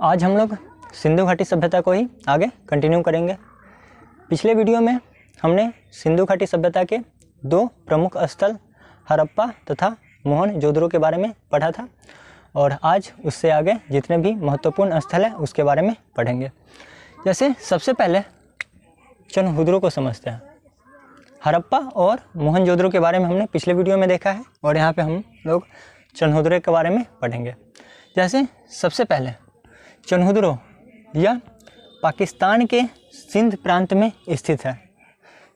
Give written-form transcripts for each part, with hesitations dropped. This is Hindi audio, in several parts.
आज हम लोग सिंधु घाटी सभ्यता को ही आगे कंटिन्यू करेंगे। पिछले वीडियो में हमने सिंधु घाटी सभ्यता के दो प्रमुख स्थल हड़प्पा तथा मोहनजोदड़ो के बारे में पढ़ा था और आज उससे आगे जितने भी महत्वपूर्ण स्थल हैं उसके बारे में पढ़ेंगे। जैसे सबसे पहले चनहुदरो को समझते हैं। हड़प्पा और मोहनजोदड़ो के बारे में हमने पिछले वीडियो में देखा है और यहाँ पे हम लोग चनहुदरो के बारे में पढ़ेंगे। जैसे सबसे पहले चनहुदरो यह पाकिस्तान के सिंध प्रांत में स्थित है।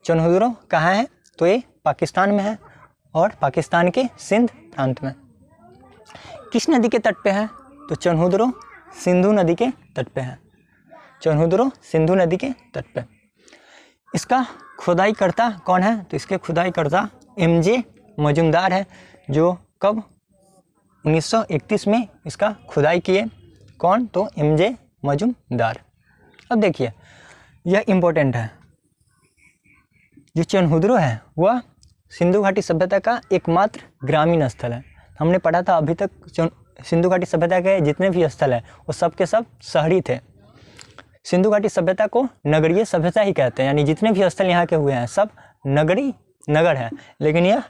चनहुदरो कहाँ है? तो ये पाकिस्तान में है और पाकिस्तान के सिंध प्रांत में। किस नदी के तट पे है? तो चनहुदरो सिंधु नदी के तट पे है। चनहुदरो सिंधु नदी के तट पे। इसका खुदाई करता कौन है? तो इसके खुदाई करता एमजे मजुमदार है, जो कब 1931 में इसका खुदाई किए। कौन? तो एमजे मजुमदार। अब देखिए यह इम्पोर्टेंट है, जो चनहुदरो है वह सिंधु घाटी सभ्यता का एकमात्र ग्रामीण स्थल है। हमने पढ़ा था अभी तक सिंधु घाटी सभ्यता के जितने भी स्थल हैं वो सब के सब शहरी थे। सिंधु घाटी सभ्यता को नगरीय सभ्यता ही कहते हैं, यानी जितने भी स्थल यहाँ के हुए हैं सब नगर है, लेकिन यह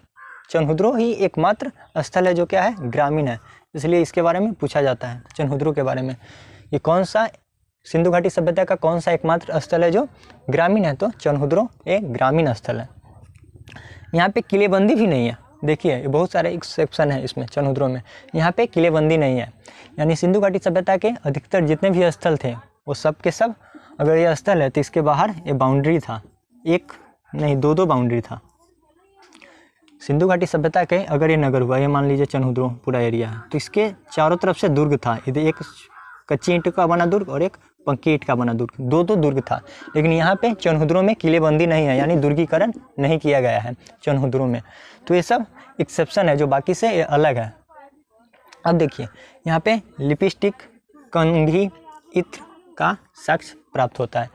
चनहुदरो ही एकमात्र स्थल है जो क्या है, ग्रामीण है। इसलिए इसके बारे में पूछा जाता है चनहुदरो के बारे में, ये कौन सा सिंधु घाटी सभ्यता का कौन सा एकमात्र स्थल है जो ग्रामीण है? तो चनहुदरो एक ग्रामीण स्थल है। यहाँ पे किलेबंदी भी नहीं है। देखिए ये बहुत सारे एक्सेप्शन है इसमें चनहुदरो में, यहाँ पे किलेबंदी नहीं है। यानी सिंधु घाटी सभ्यता के अधिकतर जितने भी स्थल थे वो सब के सब, अगर ये स्थल है तो इसके बाहर ये बाउंड्री था, एक नहीं दो बाउंड्री था। सिंधु घाटी सभ्यता के अगर ये नगर हुआ, ये मान लीजिए चनहुदरो पूरा एरिया है, तो इसके चारों तरफ से दुर्ग था। इधर एक कच्ची ईंट का बना दुर्ग और एक पक्की ईंट का बना दुर्ग, दो दुर्ग था। लेकिन यहाँ पे चनहुदरो में किलेबंदी नहीं है, यानी दुर्गीकरण नहीं किया गया है चनहुदरो में। तो ये सब एक्सेप्शन है जो बाकी से ये अलग है। अब देखिए यहाँ पे लिपस्टिक, कंघी, इत्र का साक्ष्य प्राप्त होता है।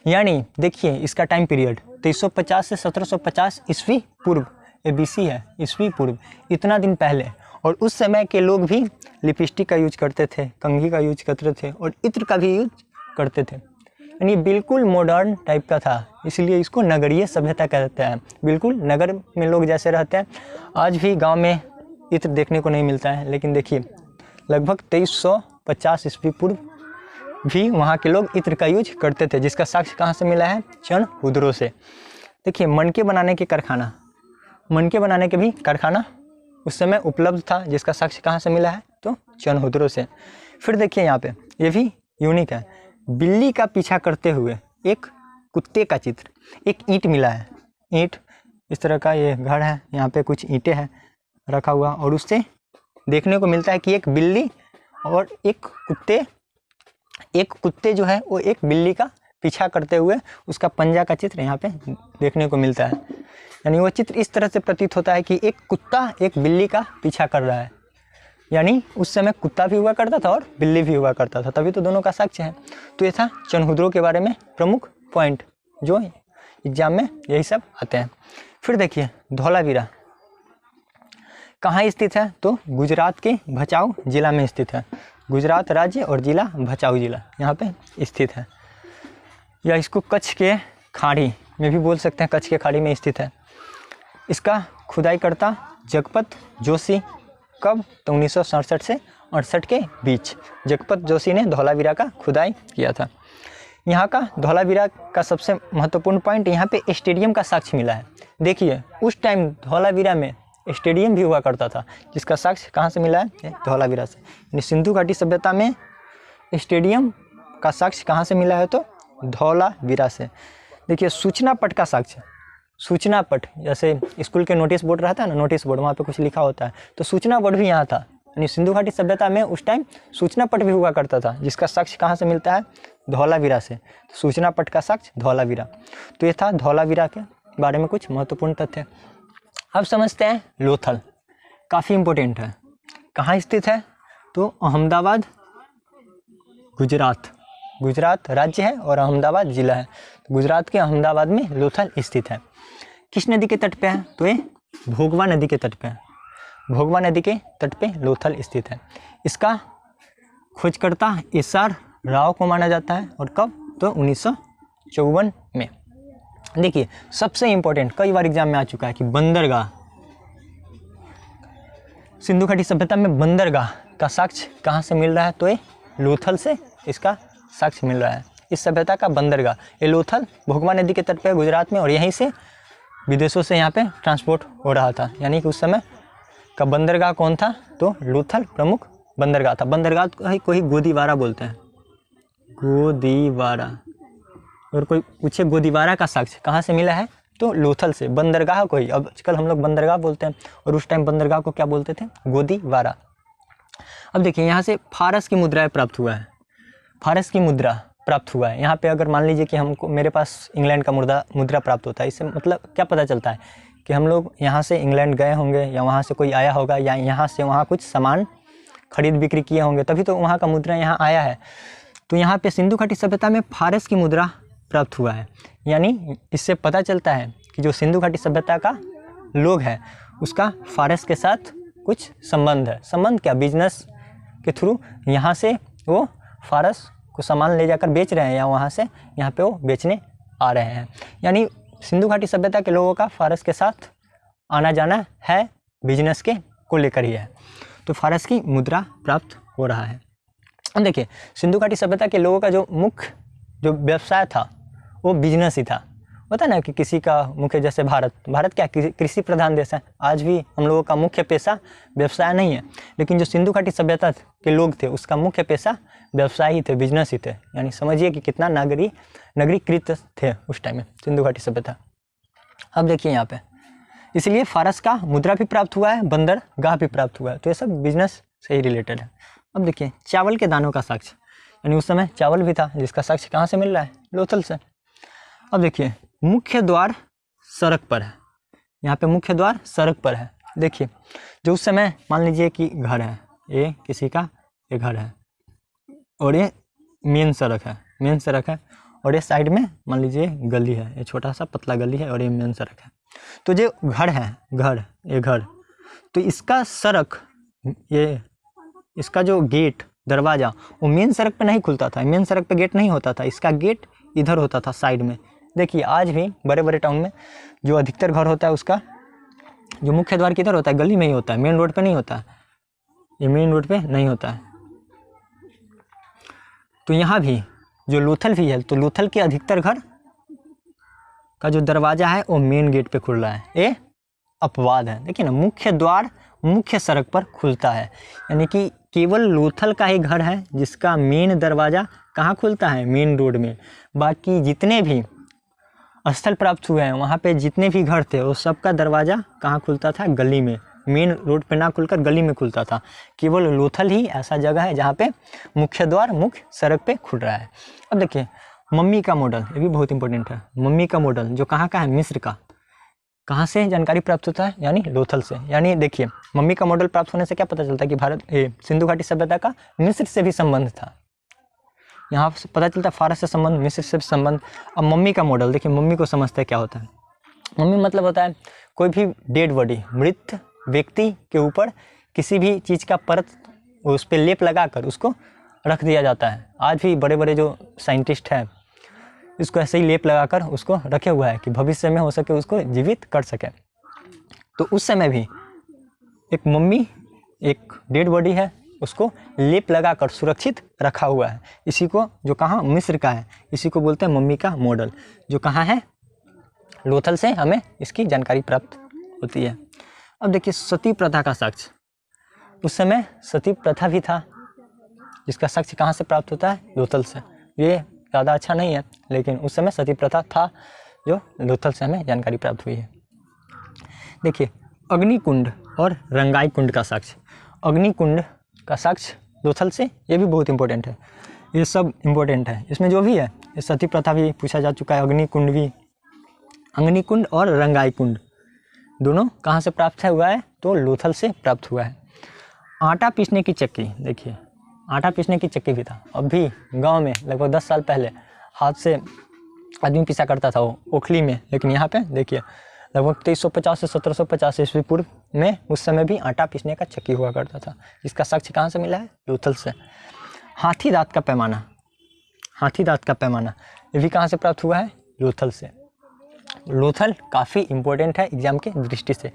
यानी देखिए इसका टाइम पीरियड 2350 से 1750 ईस्वी पूर्व, ये बीसी है, ईस्वी पूर्व, इतना दिन पहले। और उस समय के लोग भी लिपस्टिक का यूज करते थे, कंघी का यूज करते थे और इत्र का भी यूज करते थे। यानी बिल्कुल मॉडर्न टाइप का था, इसलिए इसको नगरीय सभ्यता कहते हैं। बिल्कुल नगर में लोग जैसे रहते हैं, आज भी गांव में इत्र देखने को नहीं मिलता है, लेकिन देखिए लगभग 2350 ईस्वी पूर्व भी वहाँ के लोग इत्र का यूज करते थे, जिसका साक्ष्य कहाँ से मिला है? चनहुदरो से। देखिए मनके बनाने के भी कारखाना उस समय उपलब्ध था, जिसका साक्ष्य कहाँ से मिला है? तो चनहुदरो से। फिर देखिए यहाँ पे ये भी यूनिक है, बिल्ली का पीछा करते हुए एक कुत्ते का चित्र, एक ईंट मिला है। ईंट इस तरह का ये घर है, यहाँ पे कुछ ईंटें हैं रखा हुआ और उससे देखने को मिलता है कि एक बिल्ली और एक कुत्ते जो है वो एक बिल्ली का पीछा करते हुए उसका पंजा का चित्र यहाँ पे देखने को मिलता है। यानी वो चित्र इस तरह से प्रतीत होता है कि एक कुत्ता एक बिल्ली का पीछा कर रहा है। यानी उस समय कुत्ता भी हुआ करता था और बिल्ली भी हुआ करता था, तभी तो दोनों का साक्ष्य है। तो ये था चनहुदरो के बारे में प्रमुख पॉइंट जो एग्जाम में यही सब आते हैं। फिर देखिए धौलावीरा कहाँ स्थित है? तो गुजरात के भचाऊ जिला में स्थित है। गुजरात राज्य और जिला भचाऊ जिला यहाँ पे स्थित है, या इसको कच्छ के खाड़ी में भी बोल सकते हैं, कच्छ के खाड़ी में स्थित है। इसका खुदाई करता जगपत जोशी। कब? तो 1967 से 68 के बीच जगपत जोशी ने धौलावीरा का खुदाई किया था। यहाँ का धौलावीरा का सबसे महत्वपूर्ण पॉइंट, यहाँ पे स्टेडियम का साक्ष्य मिला है। देखिए उस टाइम धौलावीरा में स्टेडियम भी हुआ करता था, जिसका साक्ष्य कहाँ से मिला है? धौलावीरा से। यानी सिंधु घाटी सभ्यता में स्टेडियम का साक्ष्य कहाँ से मिला है? तो धौलावीरा से। देखिए सूचना पट का साक्ष्य, सूचना पट जैसे स्कूल के नोटिस बोर्ड रहता है ना, नोटिस बोर्ड, वहाँ पे कुछ लिखा होता है, तो सूचना बोर्ड भी यहाँ था। यानी सिंधु घाटी सभ्यता में उस टाइम सूचना पट भी हुआ करता था, जिसका साक्ष्य कहाँ से मिलता है? धौलावीरा से। सूचना पट का साक्ष्य धौलावीरा। तो ये था धौलावीरा के बारे में कुछ महत्वपूर्ण तथ्य। अब समझते हैं लोथल, काफ़ी इम्पोर्टेंट है। कहाँ स्थित है? तो अहमदाबाद, गुजरात राज्य है और अहमदाबाद जिला है। गुजरात के अहमदाबाद में लोथल स्थित है। किस नदी के तट पे है? तो ये भोगवा नदी के तट पे है। भोगवा नदी के तट पे लोथल स्थित है। इसका खोजकर्ता एसआर राव को माना जाता है। और कब? तो 1954 में। देखिए सबसे इम्पोर्टेंट, कई बार एग्जाम में आ चुका है कि बंदरगाह, सिंधु घाटी सभ्यता में बंदरगाह का साक्ष्य कहाँ से मिल रहा है? तो ये लोथल से इसका साक्ष्य मिल रहा है। इस सभ्यता का बंदरगाह ये लोथल भोगवा नदी के तट पे गुजरात में, और यहीं से विदेशों से यहाँ पे ट्रांसपोर्ट हो रहा था। यानी कि उस समय का बंदरगाह कौन था? तो लोथल प्रमुख बंदरगाह था। बंदरगाह को ही गोदीवारा बोलते हैं, गोदीवारा। और कोई पूछे गोदीवारा का साक्ष्य कहाँ से मिला है? तो लोथल से। बंदरगाह को ही, अब आजकल हम लोग बंदरगाह बोलते हैं, और उस टाइम बंदरगाह को क्या बोलते थे? गोदीवारा। अब देखिए यहाँ से फारस की मुद्रा प्राप्त हुआ है, फारस की मुद्रा प्राप्त हुआ है। यहाँ पे अगर मान लीजिए कि हमको, मेरे पास इंग्लैंड का मुद्रा प्राप्त होता है, इससे मतलब क्या पता चलता है कि हम लोग यहाँ से इंग्लैंड गए होंगे, या वहाँ से कोई आया होगा, या यहाँ से वहाँ कुछ सामान खरीद बिक्री किए होंगे, तभी तो वहाँ का मुद्रा यहाँ आया है। तो यहाँ पे सिंधु घाटी सभ्यता में फारस की मुद्रा प्राप्त हुआ है। यानी इससे पता चलता है कि जो सिंधु घाटी सभ्यता का लोग है उसका फारस के साथ कुछ संबंध है। संबंध क्या? बिजनेस के थ्रू यहाँ से वो फारस को सामान ले जाकर बेच रहे हैं, या वहाँ से यहाँ पे वो बेचने आ रहे हैं। यानी सिंधु घाटी सभ्यता के लोगों का फारस के साथ आना जाना है, बिजनेस के को लेकर ही है। तो फारस की मुद्रा प्राप्त हो रहा है। अब देखिए सिंधु घाटी सभ्यता के लोगों का जो मुख्य जो व्यवसाय था वो बिजनेस ही था। होता है ना कि किसी का मुख्य, जैसे भारत क्या कृषि प्रधान देश है, आज भी हम लोगों का मुख्य पेशा व्यवसाय नहीं है, लेकिन जो सिंधु घाटी सभ्यता के लोग थे उसका मुख्य पेशा व्यवसाय ही थे, बिजनेस ही थे। यानी समझिए कि कितना नगरीकृत थे उस टाइम में सिंधु घाटी सभ्यता। अब देखिए यहाँ पे, इसलिए फारस का मुद्रा भी प्राप्त हुआ है, बंदरगाह भी प्राप्त हुआ है। तो ये सब बिजनेस से ही रिलेटेड है। अब देखिए चावल के दानों का साक्ष्य, यानी उस समय चावल भी था, जिसका साक्ष्य कहाँ से मिल रहा है? लोथल से। अब देखिए मुख्य द्वार सड़क पर है, यहाँ पे मुख्य द्वार सड़क पर है। देखिए जो उस समय मान लीजिए कि घर है, ये किसी का ये घर है, और ये मेन सड़क है, और ये साइड में मान लीजिए गली है, ये छोटा सा पतला गली है, और ये मेन सड़क है। तो जो घर है, ये घर, तो इसका सड़क, ये इसका जो गेट दरवाज़ा वो मेन सड़क पे नहीं खुलता था, मेन सड़क पे गेट नहीं होता था, इसका गेट इधर होता था साइड में। देखिए आज भी बड़े बड़े टाउन में जो अधिकतर घर होता है उसका जो मुख्य द्वार किधर होता है? गली में ही होता है, मेन रोड पे नहीं होता है, ये मेन रोड पे नहीं होता है। तो यहाँ भी जो लोथल भी है, तो लोथल के अधिकतर घर का जो दरवाज़ा है वो मेन गेट पे खुल रहा है, ये अपवाद है। देखिए ना, मुख्य द्वार मुख्य सड़क पर खुलता है, यानी कि केवल लोथल का ही घर है जिसका मेन दरवाज़ा कहाँ खुलता है? मेन रोड में। बाकी जितने भी स्थल प्राप्त हुए हैं वहाँ पे जितने भी घर थे वो सबका दरवाज़ा कहाँ खुलता था? गली में, मेन रोड पे ना खुलकर गली में खुलता था। केवल लोथल ही ऐसा जगह है जहाँ पे मुख्य द्वार मुख्य सड़क पे खुल रहा है। अब देखिए मम्मी का मॉडल, ये भी बहुत इंपॉर्टेंट है। मम्मी का मॉडल जो कहाँ का है? मिस्र का। कहाँ से जानकारी प्राप्त होता है? यानी लोथल से। यानी देखिए मम्मी का मॉडल प्राप्त होने से क्या पता चलता है कि सिंधु घाटी सभ्यता का मिस्र से भी संबंध था। यहाँ से पता चलता है फारस से संबंध, मिस्र से संबंध। अब मम्मी का मॉडल देखिए, मम्मी को समझते हैं क्या होता है। मम्मी मतलब होता है कोई भी डेड बॉडी, मृत व्यक्ति के ऊपर किसी भी चीज़ का परत उस पर लेप लगाकर उसको रख दिया जाता है। आज भी बड़े बड़े जो साइंटिस्ट हैं इसको ऐसे ही लेप लगाकर उसको रखे हुआ है कि भविष्य में हो सके उसको जीवित कर सके। तो उस समय भी एक मम्मी, एक डेड बॉडी है, उसको लेप लगाकर सुरक्षित रखा हुआ है। इसी को जो कहाँ? मिस्र का है, इसी को बोलते हैं मम्मी का मॉडल, जो कहाँ है? लोथल से हमें इसकी जानकारी प्राप्त होती है। अब देखिए सती प्रथा का साक्ष्य, उस समय सती प्रथा भी था जिसका साक्ष्य कहाँ से प्राप्त होता है? लोथल से। ये ज़्यादा अच्छा नहीं है, लेकिन उस समय सती प्रथा था जो लोथल से हमें जानकारी प्राप्त हुई है। देखिए अग्निकुंड और रंगाई कुंड का साक्ष्य, अग्निकुंड का साक्ष्य लोथल से, ये भी बहुत इंपॉर्टेंट है। ये सब इंपॉर्टेंट है, इसमें जो भी है, ये सती प्रथा भी पूछा जा चुका है, अग्निकुंड भी। अग्निकुंड और रंगाई कुंड दोनों कहाँ से प्राप्त हुआ है? तो लोथल से प्राप्त हुआ है। आटा पीसने की चक्की, देखिए आटा पीसने की चक्की भी था। अब भी गांव में लगभग 10 साल पहले हाथ से आदमी पीसा करता था वो ओखली में, लेकिन यहाँ पे देखिए लगभग 2350 से 1750 ईस्वी पूर्व में उस समय भी आटा पीसने का चक्की हुआ करता था। इसका साक्ष्य कहाँ से मिला है? लोथल से। हाथी दांत का पैमाना, हाथी दांत का पैमाना, ये भी कहाँ से प्राप्त हुआ है? लोथल से। लोथल काफ़ी इंपॉर्टेंट है एग्जाम के दृष्टि से।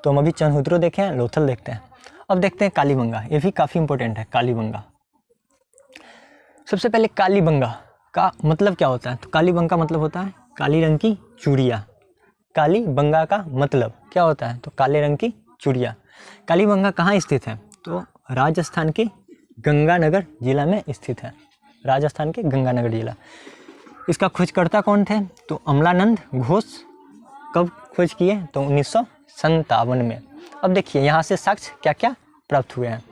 तो हम अभी चंद्रहुत्रो देखे हैं, लोथल देखते हैं। अब देखते हैं कालीबंगा, ये भी काफ़ी इंपॉर्टेंट है कालीबंगा। सबसे पहले कालीबंगा का मतलब क्या होता है? तो कालीबंगा का मतलब होता है काली रंग की चूड़िया। कालीबंगा का मतलब क्या होता है? तो काले रंग की चूड़िया। कालीबंगा कहाँ स्थित है? तो राजस्थान के गंगानगर जिला में स्थित है। राजस्थान के गंगानगर जिला। इसका खोजकर्ता कौन थे? तो अमलानंद घोष। कब खोज किए? तो 1957 में। अब देखिए यहाँ से साक्ष्य क्या क्या प्राप्त हुए हैं।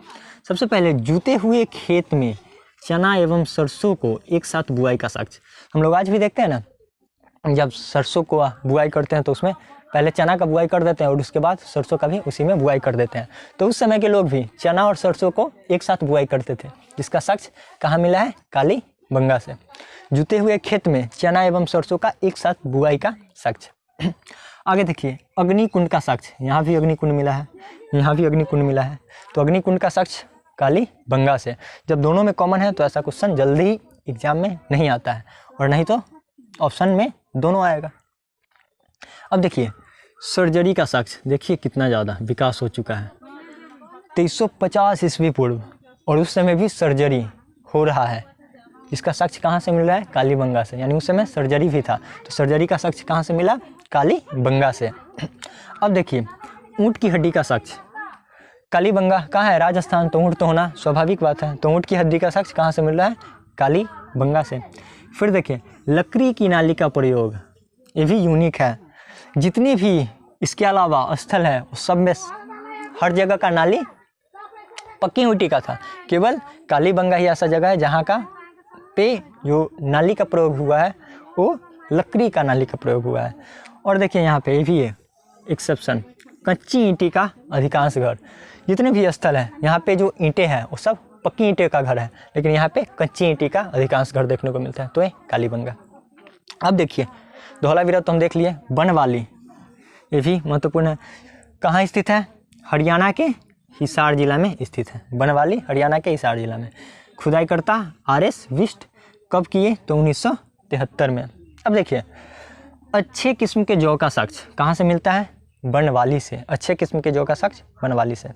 सबसे पहले जूते हुए खेत में चना एवं सरसों को एक साथ बुआई का साक्ष्य। हम लोग आज भी देखते हैं ना, जब सरसों को बुआई करते हैं तो उसमें पहले चना का बुआई कर देते हैं और उसके बाद सरसों का भी उसी में बुआई कर देते हैं। तो उस समय के लोग भी चना और सरसों को एक साथ बुआई करते थे, जिसका साक्ष्य कहाँ मिला है? कालीबंगा से। जूते हुए खेत में चना एवं सरसों का एक साथ बुआई का साक्ष्य। आगे देखिए अग्निकुंड का साक्ष्य। यहाँ भी अग्निकुंड मिला है, यहाँ भी अग्निकुंड मिला है। तो अग्निकुंड का साक्ष्य कालीबंगा से। जब दोनों में कॉमन है तो ऐसा क्वेश्चन जल्दी ही एग्जाम में नहीं आता है, और नहीं तो ऑप्शन में दोनों आएगा। अब देखिए सर्जरी का साक्ष्य, देखिए कितना ज़्यादा विकास हो चुका है। 2350 ईस्वी पूर्व, और उस समय भी सर्जरी हो रहा है। इसका साक्ष्य कहाँ से मिल रहा है? कालीबंगा से। यानी उस समय सर्जरी भी था, तो सर्जरी का साक्ष्य कहाँ से मिला? कालीबंगा से। अब देखिए ऊँट की हड्डी का साक्ष्य। कालीबंगा कहाँ है? राजस्थान, तो ऊँट तो होना स्वाभाविक बात है। तो ऊँट की हड्डी का साक्ष्य कहाँ से मिल रहा है? कालीबंगा से। फिर देखिए लकड़ी की नाली का प्रयोग, ये भी यूनिक है। जितनी भी इसके अलावा स्थल है उस सब में हर जगह का नाली पक्की मिट्टी का था। केवल कालीबंगा ही ऐसा जगह है जहाँ का पे जो नाली का प्रयोग हुआ है वो लकड़ी का नाली का प्रयोग हुआ है। और देखिए यहाँ पे ये भी है एक्सेप्शन, कच्ची ईंटी का अधिकांश घर। जितने भी स्थल हैं यहाँ पे जो ईंटें हैं वो सब पक्की ईंटे का घर है, लेकिन यहाँ पे कच्ची ईंटी का अधिकांश घर देखने को मिलता है। तो ये कालीबंगा। अब देखिए धौलावीरा तो हम देख लिए। बनवाली ये भी महत्वपूर्ण है। कहाँ स्थित है? हरियाणा के हिसार जिला में स्थित है। बनवाली हरियाणा के हिसार जिला में। खुदाईकर्ता RS विष्ट। कब किए? तो 1973 में। अब देखिए अच्छे किस्म के जौ का साक्ष्य कहाँ से मिलता है? बनवाली से। अच्छे किस्म के जौ का साक्ष्य बनवाली से।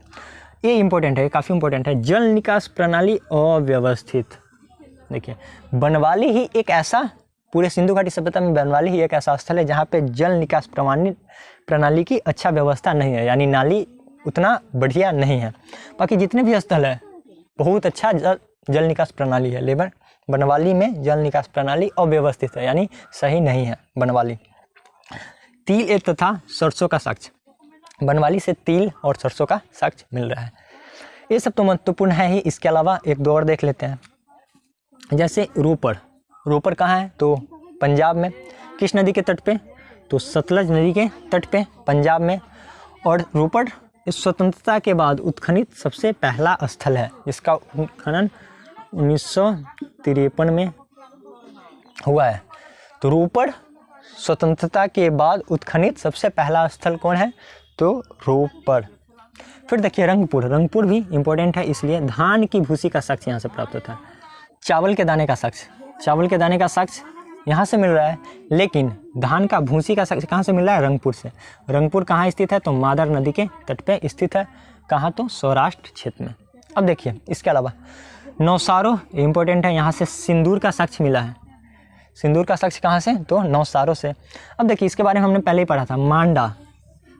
ये इंपॉर्टेंट है, काफ़ी इंपॉर्टेंट है। जल निकास प्रणाली अव्यवस्थित। देखिए बनवाली ही एक ऐसा, पूरे सिंधु घाटी सभ्यता में बनवाली ही एक ऐसा स्थल है जहाँ पे जल निकास प्रणाली की अच्छा व्यवस्था नहीं है, यानी नाली उतना बढ़िया नहीं है। बाकी जितने भी स्थल है बहुत अच्छा जल निकास प्रणाली है, लेकिन बनवाली में जल निकास प्रणाली अव्यवस्थित है, यानी सही नहीं है बनवाली। तिल एक तथा सरसों का साक्ष्य। बनवाली से तिल और सरसों का साक्ष्य मिल रहा है। ये सब तो महत्वपूर्ण है ही। इसके अलावा एक दो और देख लेते हैं, जैसे रोपड़। रोपड़ कहाँ है? तो पंजाब में। किस नदी के तट पे? तो सतलज नदी के तट पे पंजाब में। और रोपड़ इस स्वतंत्रता के बाद उत्खनित सबसे पहला स्थल है, जिसका उत्खनन 1953 में हुआ है। तो रोपड़ स्वतंत्रता के बाद उत्खनित सबसे पहला स्थल कौन है? तो रोपड़। फिर देखिए रंगपुर। रंगपुर भी इंपॉर्टेंट है, इसलिए धान की भूसी का साक्ष्य यहाँ से प्राप्त होता है। चावल के दाने का साक्ष्य। चावल के दाने का साक्ष्य यहाँ से मिल रहा है, लेकिन धान का भूसी का साक्ष्य कहाँ से मिल रहा है? रंगपुर से। रंगपुर कहाँ स्थित है? तो मादर नदी के तट पे स्थित है। कहाँ? तो सौराष्ट्र क्षेत्र में। अब देखिए इसके अलावा नौसारो इंपॉर्टेंट है, यहाँ से सिंदूर का साक्ष्य मिला है। सिंदूर का साक्ष्य कहाँ से? तो नौसारो से। अब देखिए इसके बारे में हमने पहले ही पढ़ा था। मांडा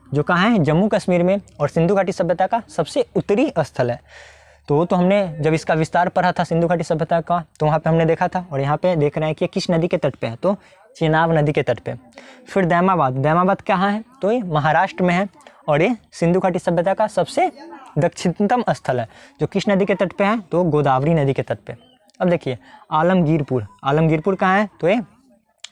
जो कहाँ है? जम्मू कश्मीर में, और सिंधु घाटी सभ्यता का सबसे उत्तरी स्थल है। तो वो तो हमने जब इसका विस्तार पढ़ा था सिंधु घाटी सभ्यता का, तो वहाँ पे हमने देखा था। और यहाँ पे देख रहे हैं कि किस नदी के तट पे है? तो चेनाब नदी के तट पे। फिर दैमाबाद। दैमाबाद कहाँ है? तो ये महाराष्ट्र में है, और ये सिंधु घाटी सभ्यता का सबसे दक्षिणतम स्थल है, जो किस नदी के तट पे है? तो गोदावरी नदी के तट पे। अब देखिए आलमगीरपुर। आलमगीरपुर कहाँ है? तो ये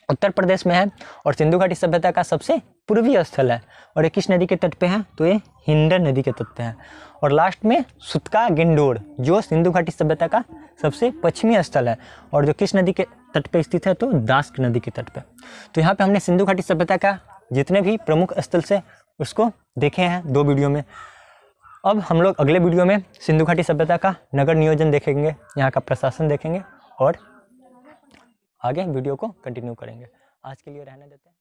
उत्तर प्रदेश में है, और सिंधु घाटी सभ्यता का सबसे पूर्वी स्थल है। और ये किस नदी के तट पे है? तो ये हिंडन नदी के तट पे है। और लास्ट में सुतका गिंडोर, जो सिंधु घाटी सभ्यता का सबसे पश्चिमी स्थल है, और जो किस नदी के तट पे स्थित है? तो दास्क नदी के तट पे। तो यहाँ पे हमने सिंधु घाटी सभ्यता का जितने भी प्रमुख स्थल से उसको देखे हैं 2 वीडियो में। अब हम लोग अगले वीडियो में सिंधु घाटी सभ्यता का नगर नियोजन देखेंगे, यहाँ का प्रशासन देखेंगे, और आगे वीडियो को कंटिन्यू करेंगे। आज के लिए रहने देते हैं।